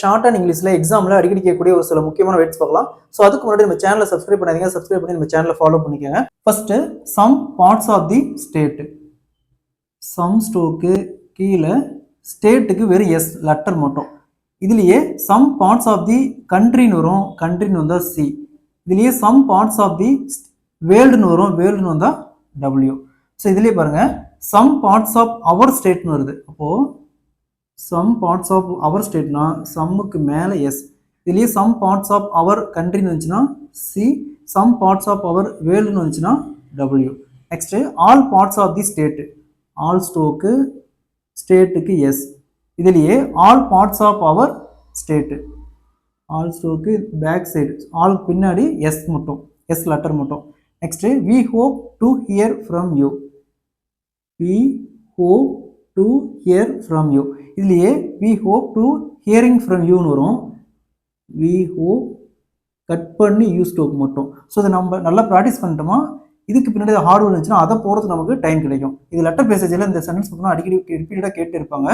Short and இங்கிலீஷ்ல எக்ஸாம்ல அடிக்கடி கேட்கக்கூடிய ஒரு சில முக்கியமான வேர்ட்ஸ் பார்க்கலாம். ஸோ அதுக்கு முன்னாடி நம்ம சேனலை சப்ஸ்கிரைப் பண்ணாதீங்க, சப்ஸ்கிரைப் பண்ணி நம்ம சேனலை ஃபாலோ பண்ணிக்கோங்க. First some parts of the state. Some ஸ்டோக்கு கீழே ஸ்டேட்டுக்கு வெறும் எஸ் லெட்டர் மட்டும். இதுலயே சம் பார்ட்ஸ் ஆஃப் தி கண்ட்ரின்னு வரும், கண்ட்ரின்னு வந்தா சி. இதுலயே சம் பார்ட்ஸ் ஆஃப் தி வேர்ல்டுன்னு வரும், வேர்ல்டுன்னு வந்தா டபிள்யூ. ஸோ இதுலயே பாருங்க சம் பார்ட்ஸ் ஆஃப் அவர் ஸ்டேட்னு வருது. அப்போ சம் பார்ட்ஸ் ஆஃப் அவர் ஸ்டேட்னா சம்முக்கு மேலே எஸ். இதுலேயே சம் பார்ட்ஸ் ஆஃப் அவர் கண்ட்ரின்னு வந்துச்சுன்னா C, some parts of our வேர்ல்டுன்னு வந்துச்சுன்னா W. Next all parts of the state. All ஸ்டோக்கு ஸ்டேட்டுக்கு எஸ். இதுலேயே all parts of our state. All ஸ்டோக்கு பேக் சைடு, ஆல் பின்னாடி எஸ் மட்டும், எஸ் லெட்டர் மட்டும். Next we hope to hear from you. We hope to hear from you. இதுலேயே we hope to hearing from யூன்னு வரும். We hope cut பண்ணி you stroke மட்டும். So இதை நம்ம நல்லா ப்ராக்டிஸ் பண்ணிட்டோமா, இதுக்கு பின்னாடி ஹார்ட் ஒர்க் இருந்துச்சுன்னா அதை போகிறதுக்கு நமக்கு டைம் கிடைக்கும். இது லெட்டர் பேசேஜில் இந்த சென்டென்ஸ் பார்த்தோம்னா அடிக்கடி ரிப்பீட்டடாக கேட்டு இருப்பாங்க.